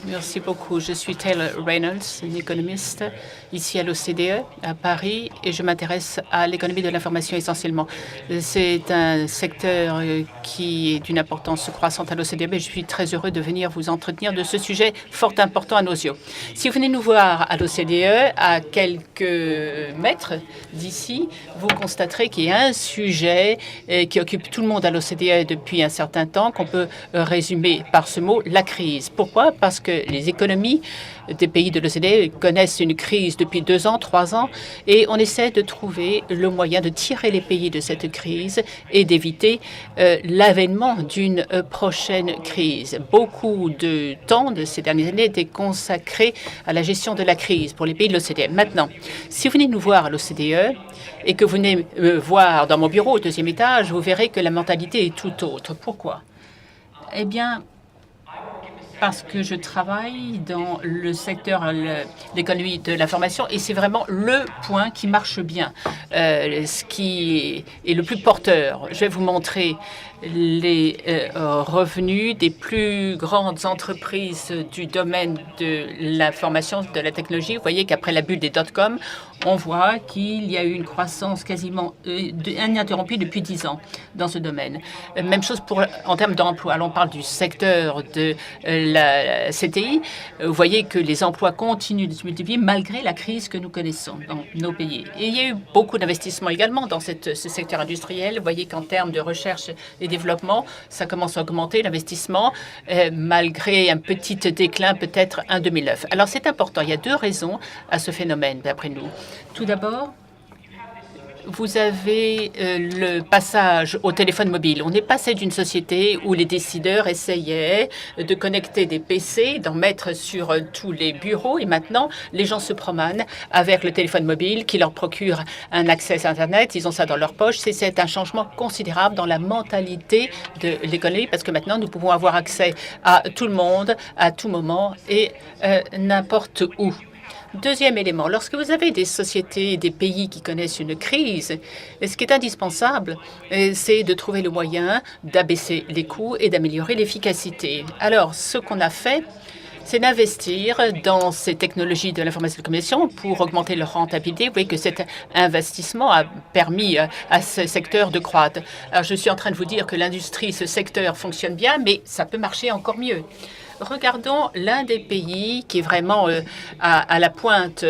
Merci beaucoup. Je suis Taylor Reynolds, une économiste ici à l'OCDE, à Paris, et je m'intéresse à l'économie de l'information essentiellement. C'est un secteur qui est d'une importance croissante à l'OCDE, mais je suis très heureux de venir vous entretenir de ce sujet fort important à nos yeux. Si vous venez nous voir à l'OCDE, à quelques mètres d'ici, vous constaterez qu'il y a un sujet qui occupe tout le monde à l'OCDE depuis un certain temps, qu'on peut résumer par ce mot, la crise. Pourquoi? Parce que les économies des pays de l'OCDE connaissent une crise depuis 2 ans, 3 ans, et on essaie de trouver le moyen de tirer les pays de cette crise et d'éviter l'avènement d'une prochaine crise. Beaucoup de temps de ces dernières années était consacré à la gestion de la crise pour les pays de l'OCDE. Maintenant, si vous venez nous voir à l'OCDE et que vous venez me voir dans mon bureau au 2e étage, vous verrez que la mentalité est tout autre. Pourquoi? Eh bien, parce que je travaille dans le secteur de l'économie de l'information et c'est vraiment le point qui marche bien, ce qui est le plus porteur. Je vais vous montrer les revenus des plus grandes entreprises du domaine de l'information, de la technologie. Vous voyez qu'après la bulle des dot-com, on voit qu'il y a eu une croissance quasiment ininterrompue depuis 10 ans dans ce domaine. Même chose en termes d'emploi. Alors, on parle du secteur de la CTI. Vous voyez que les emplois continuent de se multiplier malgré la crise que nous connaissons dans nos pays. Et il y a eu beaucoup d'investissements également dans ce secteur industriel. Vous voyez qu'en termes de recherche et développement, ça commence à augmenter l'investissement malgré un petit déclin peut-être en 2009. Alors, c'est important. Il y a 2 raisons à ce phénomène, d'après nous. Tout d'abord, vous avez le passage au téléphone mobile. On est passé d'une société où les décideurs essayaient de connecter des PC, d'en mettre sur tous les bureaux, et maintenant, les gens se promènent avec le téléphone mobile qui leur procure un accès à Internet. Ils ont ça dans leur poche. C'est un changement considérable dans la mentalité de l'économie parce que maintenant, nous pouvons avoir accès à tout le monde, à tout moment et n'importe où. Deuxième élément, lorsque vous avez des sociétés, des pays qui connaissent une crise, ce qui est indispensable, c'est de trouver le moyen d'abaisser les coûts et d'améliorer l'efficacité. Alors, ce qu'on a fait, c'est d'investir dans ces technologies de l'information et de la communication pour augmenter leur rentabilité. Vous voyez que cet investissement a permis à ce secteur de croître. Alors, je suis en train de vous dire que l'industrie, ce secteur fonctionne bien, mais ça peut marcher encore mieux. Regardons l'un des pays qui est vraiment à la pointe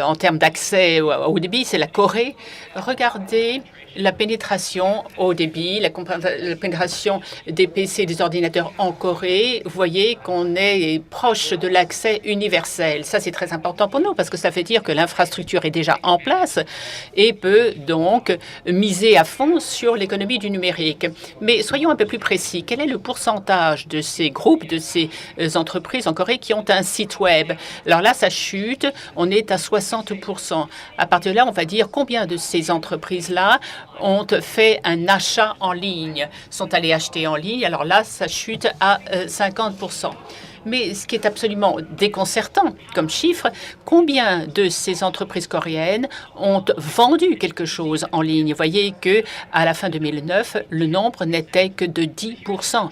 en termes d'accès au débit, c'est la Corée. Regardez la pénétration au débit, la pénétration des PC et des ordinateurs en Corée. Vous voyez qu'on est proche de l'accès universel. Ça, c'est très important pour nous parce que ça veut dire que l'infrastructure est déjà en place et peut donc miser à fond sur l'économie du numérique. Mais soyons un peu plus précis. Quel est le pourcentage de ces groupes, de ces entreprises en Corée qui ont un site Web? Alors là, ça chute. On est à 60%. À partir de là, on va dire combien de ces entreprises-là ont fait un achat en ligne, sont allés acheter en ligne. Alors là, ça chute à 50%. Mais ce qui est absolument déconcertant comme chiffre, combien de ces entreprises coréennes ont vendu quelque chose en ligne? Vous voyez qu'à la fin 2009, le nombre n'était que de 10%.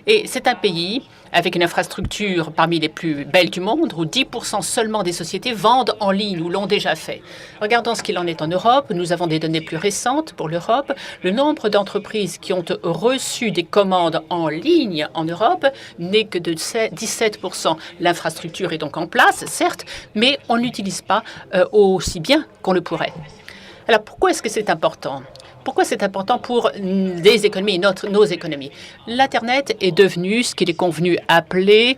Et c'est un pays avec une infrastructure parmi les plus belles du monde, où 10% seulement des sociétés vendent en ligne ou l'ont déjà fait. Regardons ce qu'il en est en Europe. Nous avons des données plus récentes pour l'Europe. Le nombre d'entreprises qui ont reçu des commandes en ligne en Europe n'est que de 17%. L'infrastructure est donc en place, certes, mais on ne l'utilise pas aussi bien qu'on le pourrait. Alors, pourquoi est-ce que c'est important? Pourquoi c'est important pour les économies, nos économies? L'Internet est devenu ce qu'il est convenu appeler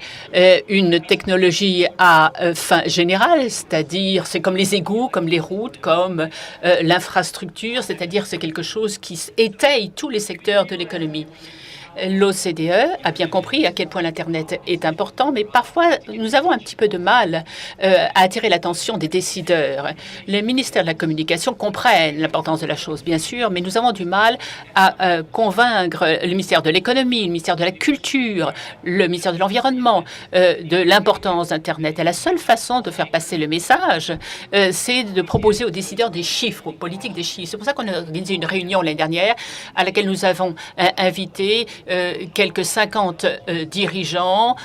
une technologie à fin générale, c'est-à-dire c'est comme les égouts, comme les routes, comme l'infrastructure, c'est-à-dire c'est quelque chose qui étaye tous les secteurs de l'économie. L'OCDE a bien compris à quel point l'Internet est important, mais parfois, nous avons un petit peu de mal à attirer l'attention des décideurs. Les ministères de la Communication comprennent l'importance de la chose, bien sûr, mais nous avons du mal à convaincre le ministère de l'Économie, le ministère de la Culture, le ministère de l'Environnement de l'importance d'Internet. Et la seule façon de faire passer le message, c'est de proposer aux décideurs des chiffres, aux politiques des chiffres. C'est pour ça qu'on a organisé une réunion l'année dernière à laquelle nous avons invité quelques 50 dirigeants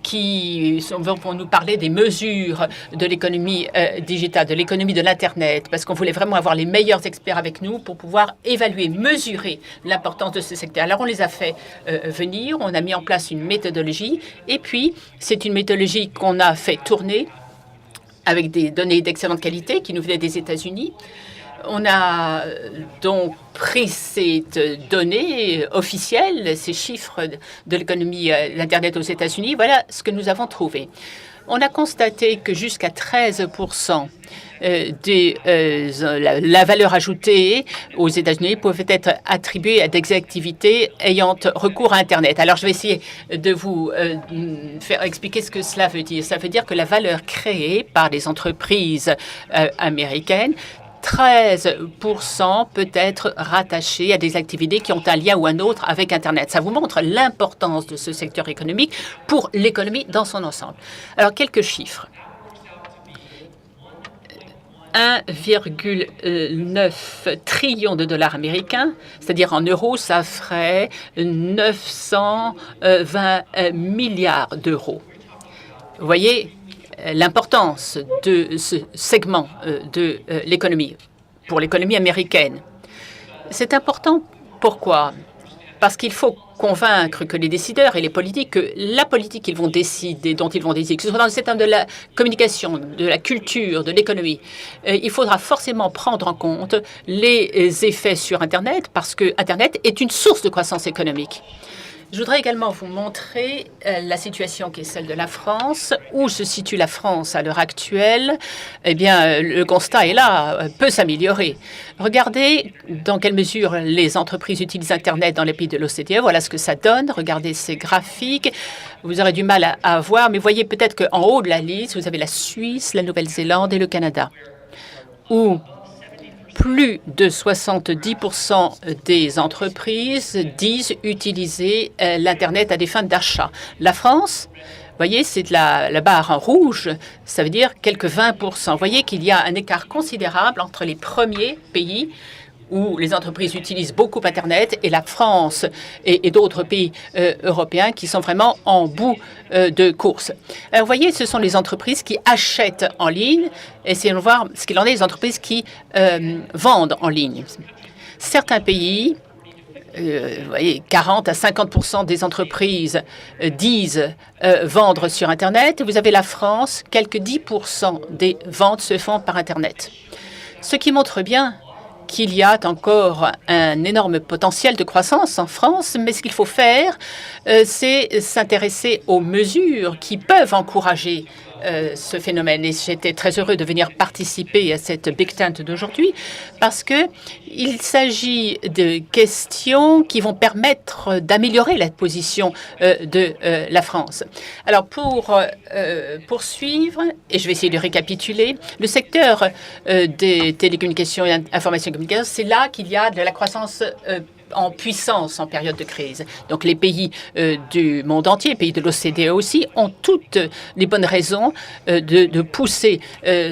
qui vont nous parler des mesures de l'économie digitale, de l'économie de l'Internet, parce qu'on voulait vraiment avoir les meilleurs experts avec nous pour pouvoir évaluer, mesurer l'importance de ce secteur. Alors, on les a fait venir, on a mis en place une méthodologie, et puis, c'est une méthodologie qu'on a fait tourner avec des données d'excellente qualité qui nous venaient des États-Unis. On a donc pris ces données officielles, ces chiffres de l'économie d'Internet aux États-Unis. Voilà ce que nous avons trouvé. On a constaté que jusqu'à 13% de la valeur ajoutée aux États-Unis pouvait être attribuée à des activités ayant recours à Internet. Alors, je vais essayer de vous faire expliquer ce que cela veut dire. Ça veut dire que la valeur créée par les entreprises américaines, 13% peut être rattaché à des activités qui ont un lien ou un autre avec Internet. Ça vous montre l'importance de ce secteur économique pour l'économie dans son ensemble. Alors, quelques chiffres. 1,9 trillion de dollars américains, c'est-à-dire en euros, ça ferait 920 milliards d'euros. Vous voyez l'importance de ce segment de l'économie pour l'économie américaine. C'est important. Pourquoi? Parce qu'il faut convaincre que les décideurs et les politiques, que la politique qu'ils vont décider, dont ils vont décider, que ce soit dans le secteur de la communication, de la culture, de l'économie, il faudra forcément prendre en compte les effets sur Internet, parce que Internet est une source de croissance économique. Je voudrais également vous montrer la situation qui est celle de la France. Où se situe la France à l'heure actuelle? Eh bien, le constat est là, peut s'améliorer. Regardez dans quelle mesure les entreprises utilisent Internet dans les pays de l'OCDE. Voilà ce que ça donne. Regardez ces graphiques. Vous aurez du mal à voir, mais voyez peut-être qu'en haut de la liste, vous avez la Suisse, la Nouvelle-Zélande et le Canada, où plus de 70% des entreprises disent utiliser l'Internet à des fins d'achat. La France, vous voyez, c'est la barre en rouge, ça veut dire quelques 20%. Vous voyez qu'il y a un écart considérable entre les premiers pays où les entreprises utilisent beaucoup Internet et la France et d'autres pays européens qui sont vraiment en bout de course. Alors, vous voyez, ce sont les entreprises qui achètent en ligne. Essayons de voir ce qu'il en est des entreprises qui vendent en ligne. Certains pays, vous voyez, 40 à 50% des entreprises disent vendre sur Internet. Vous avez la France, quelques 10% des ventes se font par Internet. Ce qui montre bien qu'il y a encore un énorme potentiel de croissance en France, mais ce qu'il faut faire, c'est s'intéresser aux mesures qui peuvent encourager ce phénomène. Et j'étais très heureux de venir participer à cette Big Tent d'aujourd'hui parce qu'il s'agit de questions qui vont permettre d'améliorer la position de la France. Alors, pour poursuivre, et je vais essayer de récapituler, le secteur des télécommunications et informations et communications, c'est là qu'il y a de la croissance en puissance en période de crise. Donc, les pays du monde entier, les pays de l'OCDE aussi, ont toutes les bonnes raisons de pousser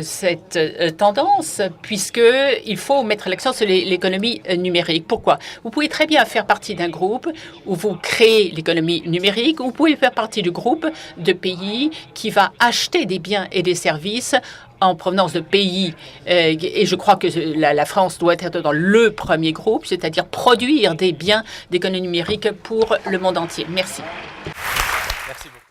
cette tendance, puisqu'il faut mettre l'accent sur l'économie numérique. Pourquoi? Vous pouvez très bien faire partie d'un groupe où vous créez l'économie numérique, ou vous pouvez faire partie du groupe de pays qui va acheter des biens et des services en provenance de pays, et je crois que la France doit être dans le premier groupe, c'est-à-dire produire des biens d'économie numérique pour le monde entier. Merci. Merci beaucoup.